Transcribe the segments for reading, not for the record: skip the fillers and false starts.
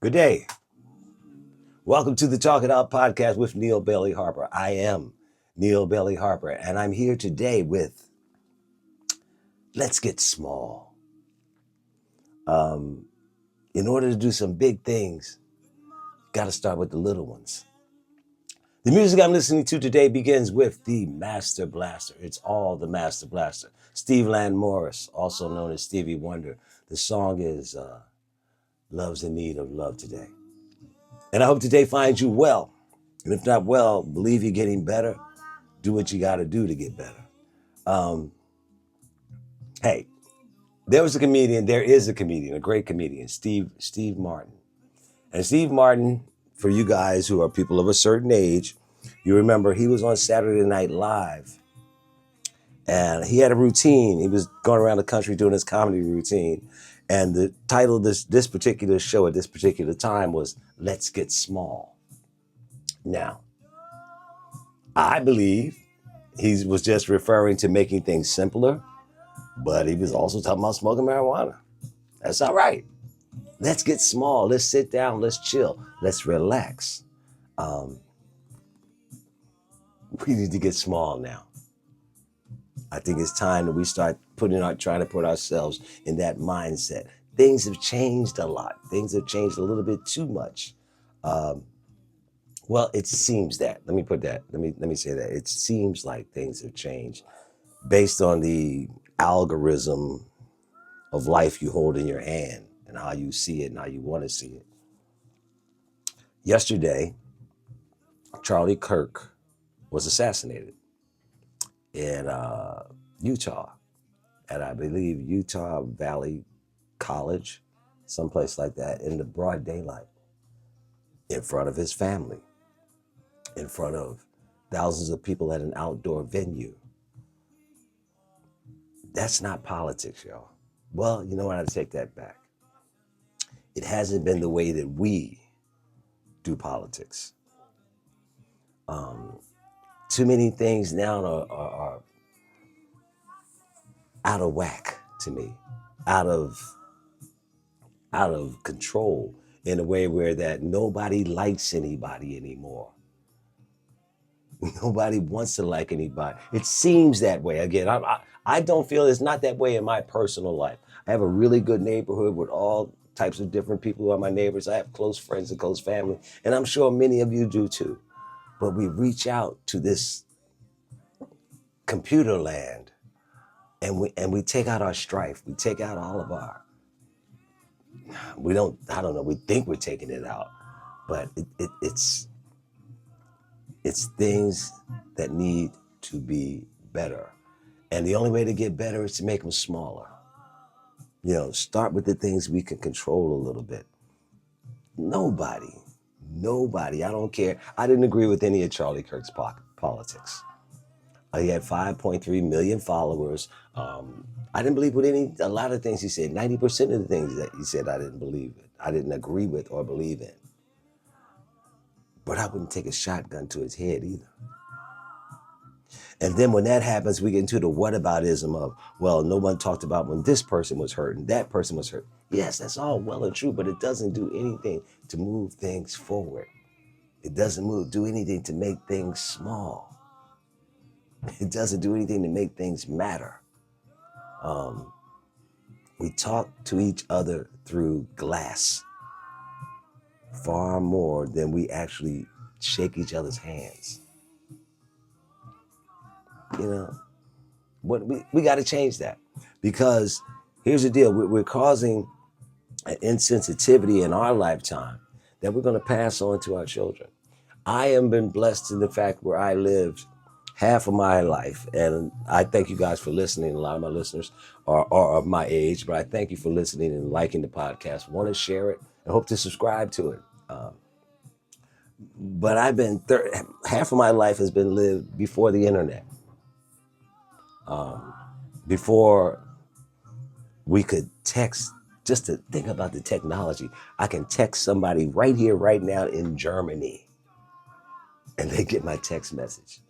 Good day. Welcome to the Talk It Out podcast with Neal Bailey-Harper. I am Neal Bailey-Harper, and I'm here today with Let's Get Small. In order to do some big things, got to start with the little ones. The music I'm listening to today begins with the Master Blaster. It's all the Master Blaster. Steve Land Morris, also known as Stevie Wonder. The song is Love's in Need of Love Today. And I hope today finds you well. And if not well, believe you're getting better. Do what you got to do to get better. Hey, there is a comedian, a great comedian, Steve Martin. And Steve Martin, for you guys who are people of a certain age, you remember he was on Saturday Night Live. And he had a routine. He was going around the country doing his comedy routine. And the title of this particular show at this particular time was Let's Get Small. Now, I believe he was just referring to making things simpler, but he was also talking about smoking marijuana. That's all right. Let's get small. Let's sit down. Let's chill. Let's relax. We need to get small now. I think it's time that we start trying to put ourselves in that mindset. Things have changed a lot. Things have changed a little bit too much. Well, it seems that. Let me say that. It seems like things have changed based on the algorithm of life you hold in your hand and how you see it and how you want to see it. Yesterday, Charlie Kirk was assassinated in Utah, at I believe Utah Valley College, someplace like that, in the broad daylight, in front of his family, in front of thousands of people at an outdoor venue. That's not politics, y'all. Well, you know what? I take that back. It hasn't been the way that we do politics. Too many things now are out of whack to me, out of control, in a way where that nobody likes anybody anymore. Nobody wants to like anybody. It seems that way. Again, I don't feel it's not that way in my personal life. I have a really good neighborhood with all types of different people who are my neighbors. I have close friends and close family, and I'm sure many of you do too. But we reach out to this computer land, and we take out our strife. We take out all of our, we think we're taking it out, but it's things that need to be better. And the only way to get better is to make them smaller. Start with the things we can control a little bit. Nobody, I don't care. I didn't agree with any of Charlie Kirk's politics. He had 5.3 million followers. I didn't believe with a lot of things he said. 90% of the things that he said I didn't believe in. I didn't agree with or believe in. But I wouldn't take a shotgun to his head either. And then when that happens, we get into the whataboutism of, well, no one talked about when this person was hurt and that person was hurt. Yes, that's all well and true, but it doesn't do anything to move things forward. It doesn't do anything to make things small. It doesn't do anything to make things matter. We talk to each other through glass far more than we actually shake each other's hands. We got to change that, because here's the deal. We're causing an insensitivity in our lifetime that we're going to pass on to our children. I have been blessed in the fact where I lived half of my life, and I thank you guys for listening. A lot of my listeners are of my age, but I thank you for listening and liking the podcast. Want to share it and hope to subscribe to it. But I've been half of my life has been lived before the internet. Before we could text, just to think about the technology. I can text somebody right here, right now in Germany, and they get my text message.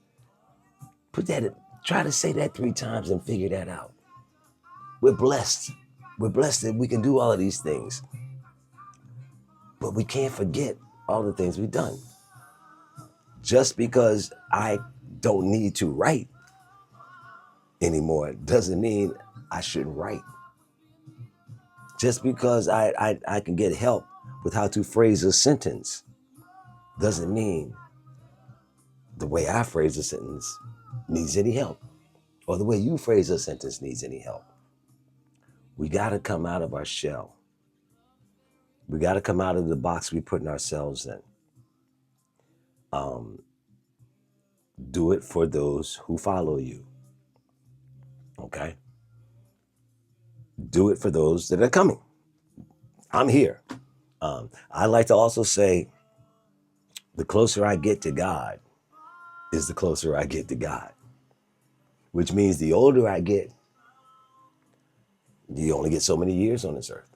Try to say that 3 times and figure that out. We're blessed. We're blessed that we can do all of these things. But we can't forget all the things we've done. Just because I don't need to write anymore doesn't mean I shouldn't write. Just because I can get help with how to phrase a sentence doesn't mean the way I phrase a sentence needs any help, or the way you phrase a sentence needs any help. We got to come out of our shell. We got to come out of the box we putting ourselves in. Do it for those who follow you. Okay? Do it for those that are coming. I'm here. I like to also say, the closer I get to God is the closer I get to God, which means the older I get, you only get so many years on this earth.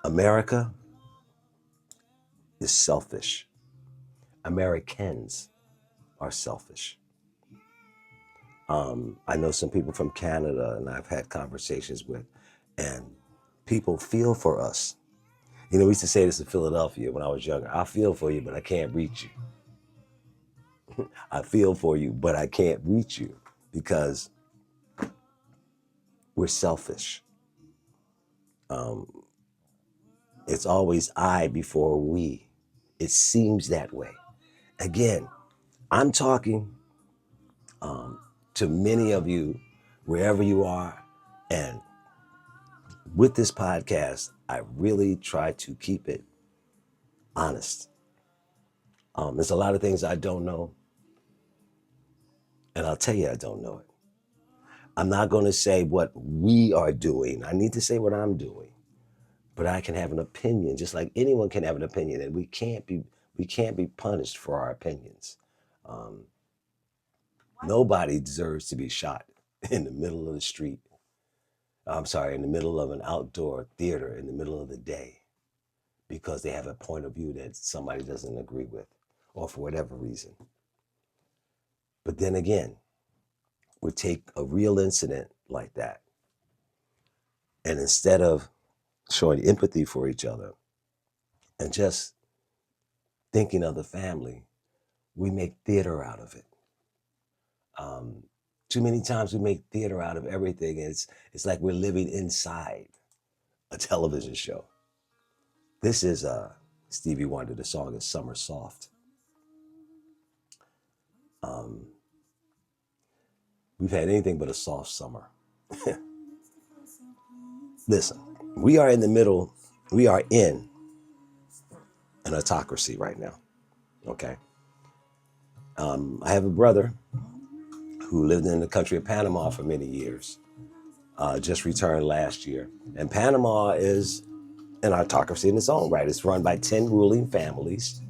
America is selfish. Americans are selfish. I know some people from Canada, and I've had conversations with, and people feel for us. You know, we used to say this in Philadelphia when I was younger. I feel for you, but I can't reach you. I feel for you, but I can't reach you because we're selfish. It's always I before we. It seems that way. Again, I'm talking to many of you, wherever you are. And with this podcast, I really try to keep it honest. There's a lot of things I don't know. And I'll tell you I don't know it. I'm not going to say what we are doing. I need to say what I'm doing. But I can have an opinion, just like anyone can have an opinion. And we can't be punished for our opinions. Nobody deserves to be shot in the middle of the street. In the middle of an outdoor theater in the middle of the day because they have a point of view that somebody doesn't agree with or for whatever reason. But then again, we take a real incident like that, and instead of showing empathy for each other and just thinking of the family, we make theater out of it. Too many times we make theater out of everything, and it's like we're living inside a television show. This is Stevie Wonder. The song is Summer Soft. We've had anything but a soft summer. Listen, we are in an autocracy right now, okay? I have a brother who lived in the country of Panama for many years, just returned last year. And Panama is an autocracy in its own right. It's run by 10 ruling families.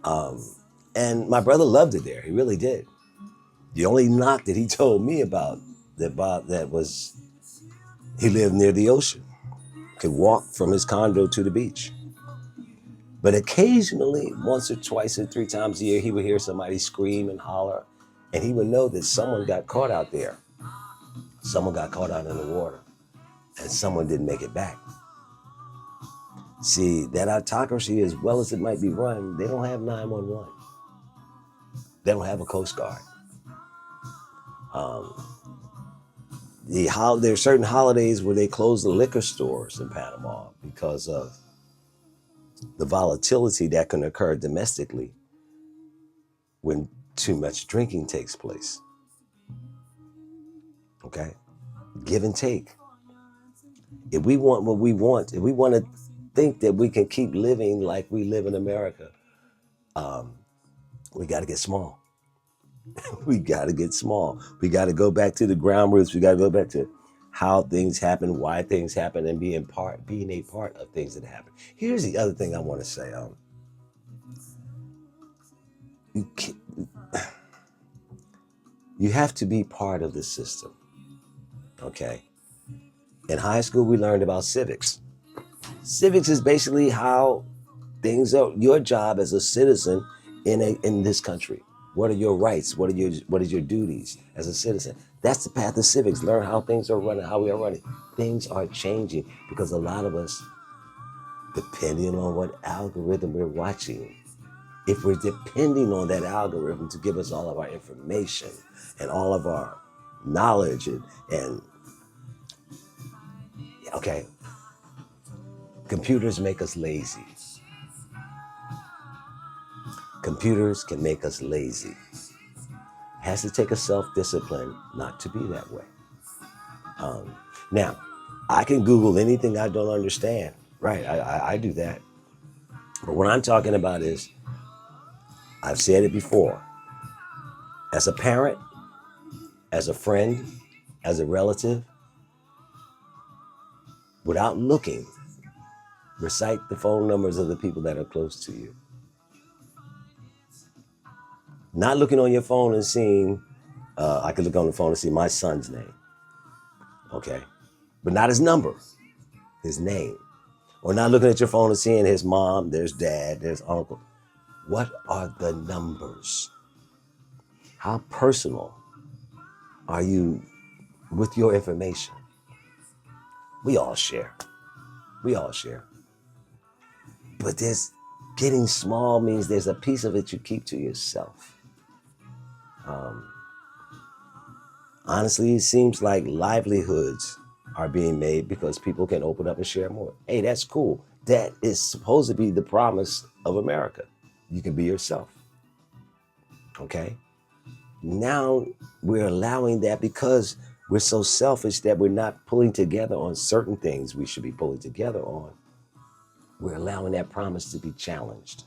And my brother loved it there. He really did. The only knock that he told me about that was he lived near the ocean, could walk from his condo to the beach. But occasionally, once or twice or three times a year, he would hear somebody scream and holler, and he would know that someone got caught out there. Someone got caught out in the water, and someone didn't make it back. See, that autocracy, as well as it might be run, they don't have 911. They don't have a Coast Guard. There are certain holidays where they close the liquor stores in Panama because of the volatility that can occur domestically when too much drinking takes place. Okay? Give and take. If we want what we want, if we want to think that we can keep living like we live in America, we got to get small. We got to get small. We got to go back to the ground roots. We got to go back to how things happen, why things happen, and being a part of things that happen. Here's the other thing I want to say. You have to be part of the system. Okay. In high school, we learned about civics. Civics is basically how things are. Your job as a citizen in this country. What are your rights? What is your duties as a citizen? That's the path of civics. Learn how things are running, how we are running. Things are changing because a lot of us depending on what algorithm we're watching. If we're depending on that algorithm to give us all of our information and all of our knowledge and okay, computers make us lazy. Computers can make us lazy. It has to take a self-discipline not to be that way. Now, I can Google anything I don't understand. Right, I do that. But what I'm talking about is, I've said it before, as a parent, as a friend, as a relative, without looking, recite the phone numbers of the people that are close to you. Not looking on your phone and seeing, I could look on the phone and see my son's name, okay? But not his number, his name. Or not looking at your phone and seeing his mom, there's dad, there's uncle. What are the numbers? How personal are you with your information? We all share. We all share. But there's getting small means there's a piece of it you keep to yourself. Honestly, it seems like livelihoods are being made because people can open up and share more. Hey, that's cool. That is supposed to be the promise of America. You can be yourself. Okay? Now we're allowing that because we're so selfish that we're not pulling together on certain things we should be pulling together on. We're allowing that promise to be challenged.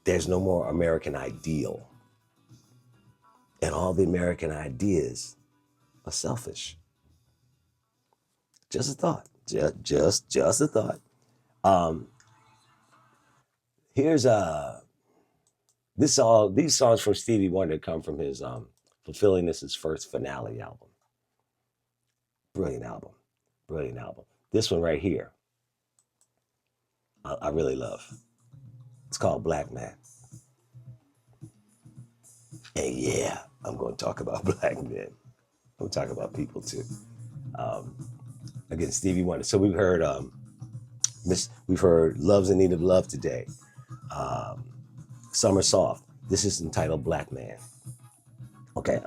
There's no more American ideal. And all the American ideas are selfish. Just a thought. Just a thought. Here's these songs from Stevie Wonder come from his Fulfilling This' first finale album. Brilliant album. Brilliant album. This one right here, I really love. It's called Black Man. And yeah, I'm going to talk about black men. I'm going to talk about people too. Again, Stevie Wonder. So we've heard Love's in Need of Love today. Summer Soft. This is entitled Black Man. Okay.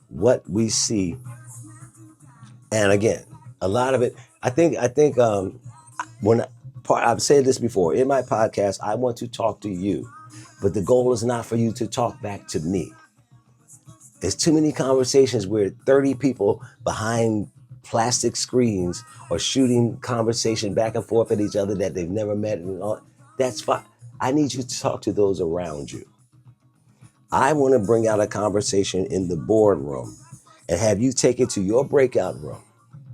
What we see, and again, a lot of it, I think I've said this before in my podcast, I want to talk to you, but the goal is not for you to talk back to me. There's too many conversations where 30 people behind plastic screens are shooting conversation back and forth at each other that they've never met. And all. That's fine. I need you to talk to those around you. I want to bring out a conversation in the boardroom and have you take it to your breakout room,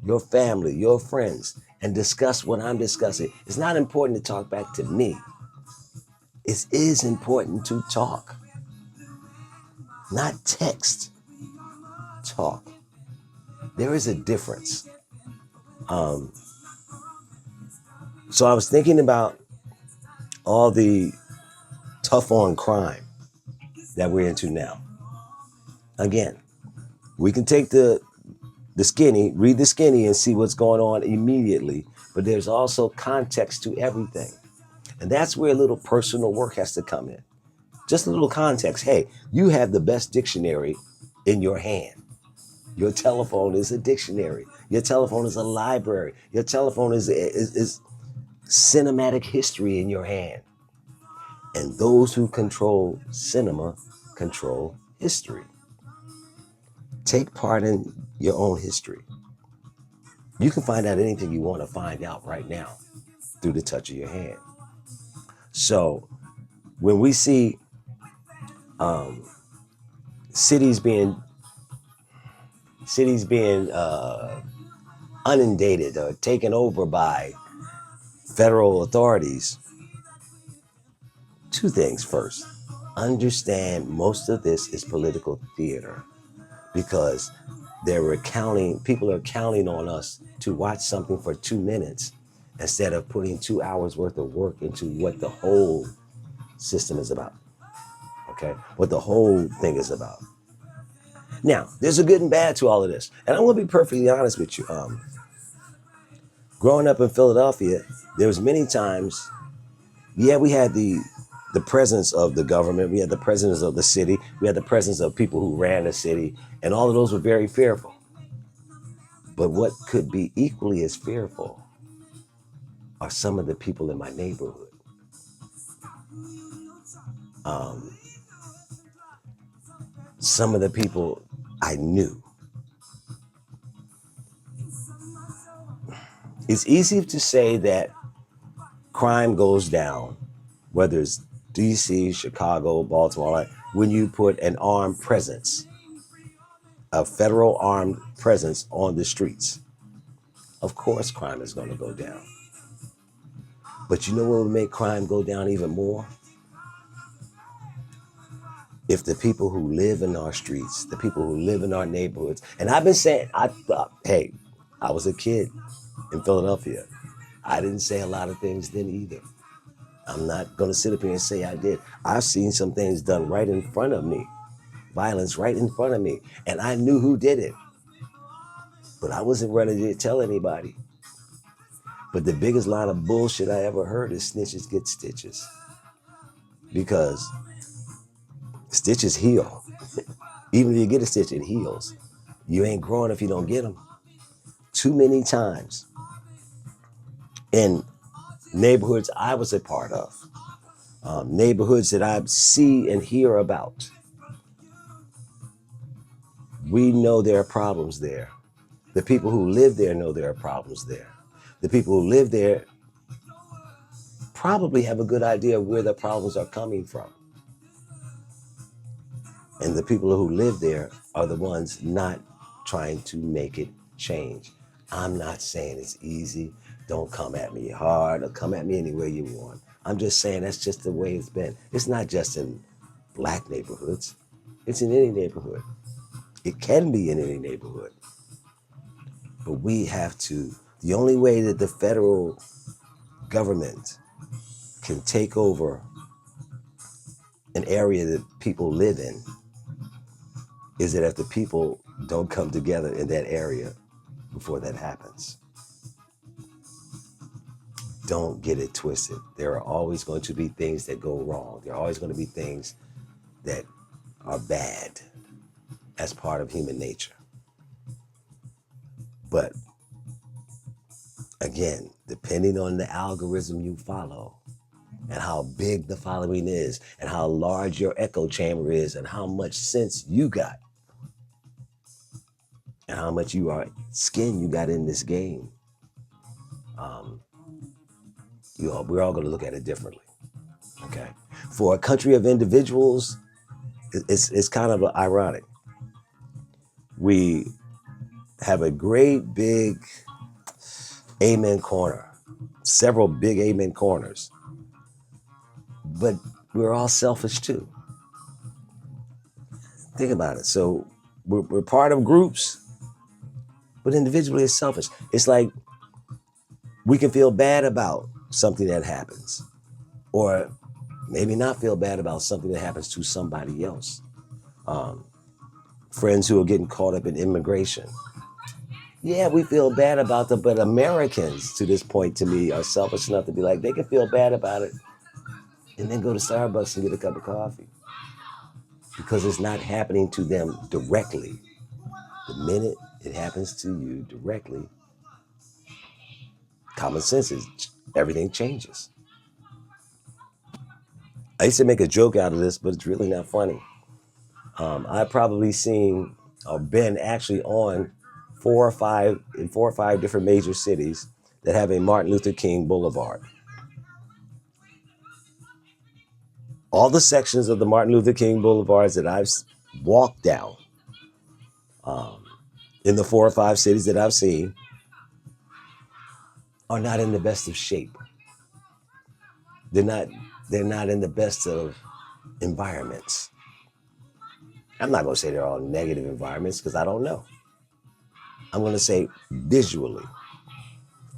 your family, your friends, and discuss what I'm discussing. It's not important to talk back to me. It is important to talk. Not text. Talk. There is a difference. So I was thinking about all the tough on crime that we're into now. Again, we can take the skinny, read the skinny and see what's going on immediately, but there's also context to everything. And that's where a little personal work has to come in. Just a little context. Hey, you have the best dictionary in your hand. Your telephone is a dictionary. Your telephone is a library. Your telephone is cinematic history in your hand. And those who control cinema control history. Take part in your own history. You can find out anything you want to find out right now through the touch of your hand. So when we see cities being inundated or taken over by federal authorities, two things. First, understand most of this is political theater because people are counting on us to watch something for 2 minutes instead of putting 2 hours worth of work into what the whole system is about. Okay? What the whole thing is about. Now, there's a good and bad to all of this. And I'm going to be perfectly honest with you. Growing up in Philadelphia, there was many times, yeah, we had the presence of the government, we had the presence of the city, we had the presence of people who ran the city, and all of those were very fearful. But what could be equally as fearful are some of the people in my neighborhood. Um, some of the people I knew. It's easy to say that crime goes down, whether it's DC, Chicago, Baltimore, like, when you put an armed presence, a federal armed presence on the streets. Of course, crime is going to go down. But you know what would make crime go down even more? If the people who live in our streets, the people who live in our neighborhoods, and I've been saying, hey, I was a kid in Philadelphia. I didn't say a lot of things then either. I'm not going to sit up here and say I did. I've seen some things done right in front of me, violence right in front of me, and I knew who did it. But I wasn't ready to tell anybody. But the biggest line of bullshit I ever heard is snitches get stitches. Because stitches heal. Even if you get a stitch, it heals. You ain't growing if you don't get them. Too many times in neighborhoods I was a part of, neighborhoods that I see and hear about, we know there are problems there. The people who live there know there are problems there. The people who live there probably have a good idea of where the problems are coming from. And the people who live there are the ones not trying to make it change. I'm not saying it's easy. Don't come at me hard or come at me any way you want. I'm just saying that's just the way it's been. It's not just in black neighborhoods. It's in any neighborhood. It can be in any neighborhood. But we have to, the only way that the federal government can take over an area that people live in is that if the people don't come together in that area before that happens. Don't get it twisted. There are always going to be things that go wrong. There are always going to be things that are bad as part of human nature. But again, depending on the algorithm you follow and how big the following is and how large your echo chamber is and how much sense you got and how much skin you got in this game, we're all going to look at it differently. Okay, for a country of individuals, it's kind of ironic. We have a great big amen corner, several big amen corners, but we're all selfish too. Think about it. So we're part of groups, but individually it's selfish. It's like we can feel bad about something that happens, or maybe not feel bad about something that happens to somebody else. Friends who are getting caught up in immigration. Yeah, we feel bad about them, but Americans to this point to me are selfish enough to be like, they can feel bad about it and then go to Starbucks and get a cup of coffee because it's not happening to them directly. The minute it happens to you directly, common sense is everything changes. I used to make a joke out of this, but it's really not funny. I've probably seen or been actually on 4 or 5 different major cities that have a Martin Luther King Boulevard. All the sections of the Martin Luther King Boulevards that I've walked down in the 4 or 5 cities that I've seen are not in the best of shape. They're not in the best of environments. I'm not going to say they're all negative environments because I don't know. I'm going to say visually,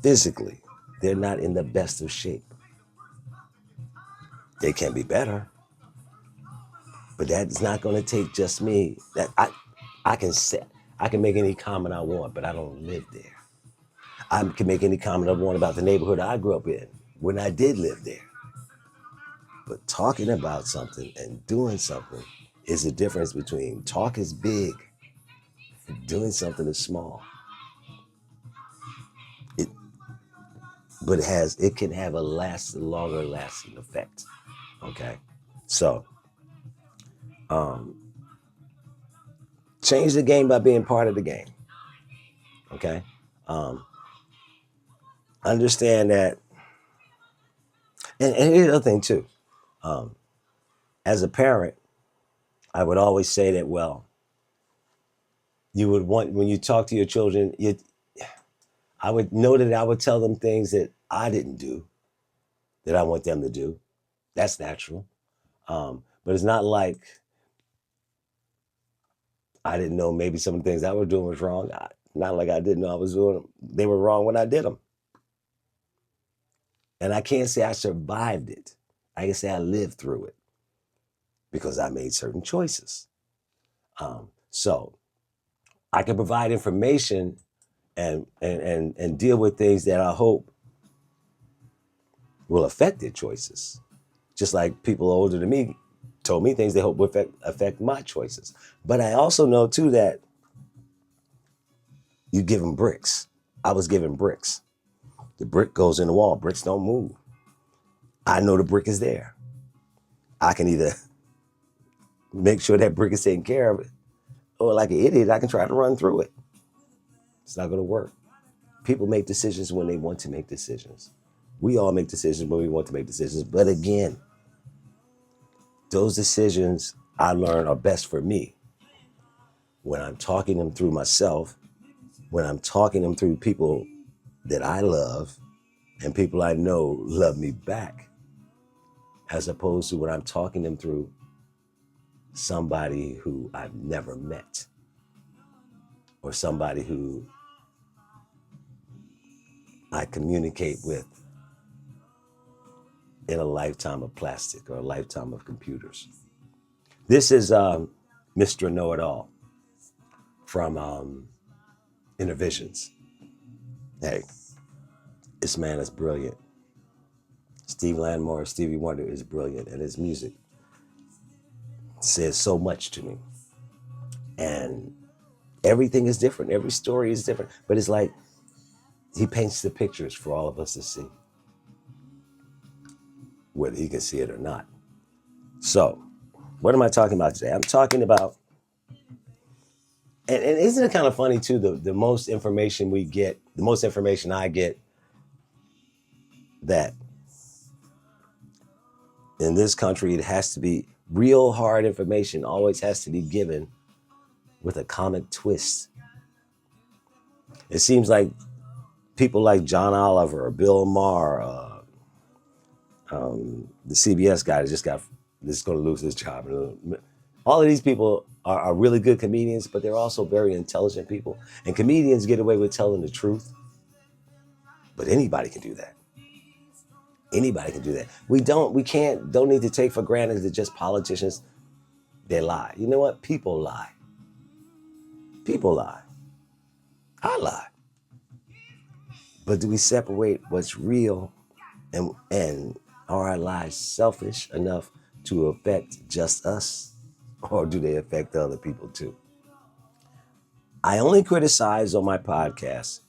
physically, they're not in the best of shape. They can be better, but that's not going to take just me. That I can make any comment I want, but I don't live there. I can make any comment I want about the neighborhood I grew up in when I did live there. But talking about something and doing something is the difference between talk is big and doing something is small. It, but it can have a longer lasting effect. Okay, so change the game by being part of the game. Okay, understand that, and here's the other thing too. As a parent, I would always say that, well, you would want, when you talk to your children, I would know that I would tell them things that I didn't do that I want them to do. That's natural. But it's not like I didn't know maybe some of the things I was doing was wrong. Not like I didn't know I was doing them. They were wrong when I did them. And I can't say I survived it. I can say I lived through it because I made certain choices. So I can provide information and deal with things that I hope will affect their choices. Just like people older than me told me things they hope will affect my choices. But I also know too that you give them bricks. I was given bricks. The brick goes in the wall. Bricks don't move. I know the brick is there. I can either make sure that brick is taken care of, or like an idiot, I can try to run through it. It's not going to work. People make decisions when they want to make decisions. We all make decisions when we want to make decisions. But again, those decisions I learn are best for me when I'm talking them through myself, when I'm talking them through people that I love and people I know love me back, as opposed to when I'm talking them through somebody who I've never met or somebody who I communicate with in a lifetime of plastic or a lifetime of computers. This is Mr. Know-It-All from Intervisions. Hey, this man is brilliant. Steve Landmore, Stevie Wonder is brilliant, and his music says so much to me. And everything is different. Every story is different. But it's like he paints the pictures for all of us to see, whether he can see it or not. So, what am I talking about today? I'm talking about, and isn't it kind of funny too, the most information we get, the most information I get, that in this country, it has to be real hard information, always has to be given with a comic twist. It seems like people like John Oliver or Bill Maher, the CBS guy that is going to lose his job. All of these people are really good comedians, but they're also very intelligent people. And comedians get away with telling the truth. But anybody can do that. Anybody can do that. Don't need to take for granted that just politicians, they lie. You know what? People lie. People lie. I lie. But do we separate what's real and are our lives selfish enough to affect just us? Or do they affect other people too? I only criticize on my podcast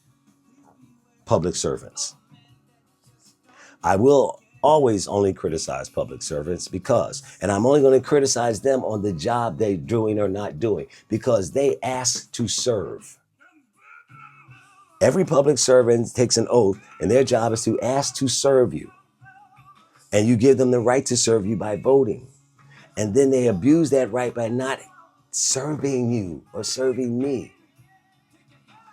public servants. I will always only criticize public servants and I'm only going to criticize them on the job they're doing or not doing, because they ask to serve. Every public servant takes an oath, and their job is to ask to serve you. And you give them the right to serve you by voting. And then they abuse that right by not serving you or serving me.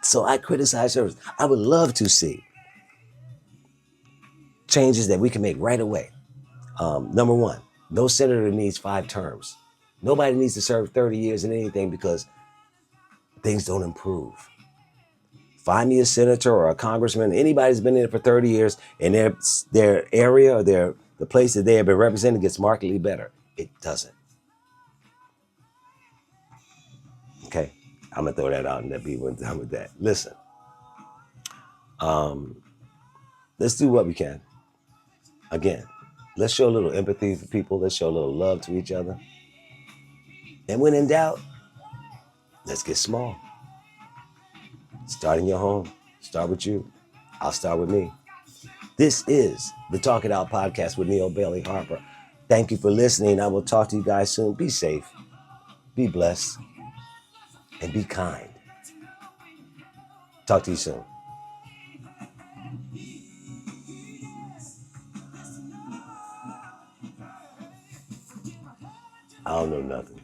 So I criticize service. I would love to see changes that we can make right away. Number one, no senator needs 5 terms. Nobody needs to serve 30 years in anything because things don't improve. Find me a senator or a congressman, anybody who's been in it for 30 years and their area or the place that they have been representing gets markedly better. It doesn't. Okay, I'm gonna throw that out and let people done with that. Listen, Let's do what we can. Again, let's show a little empathy for people. Let's show a little love to each other. And when in doubt, let's get small. Start in your home. Start with you. I'll start with me. This is the Talk It Out podcast with Neal Bailey-Harper. Thank you for listening. I will talk to you guys soon. Be safe, be blessed, and be kind. Talk to you soon. I don't know nothing.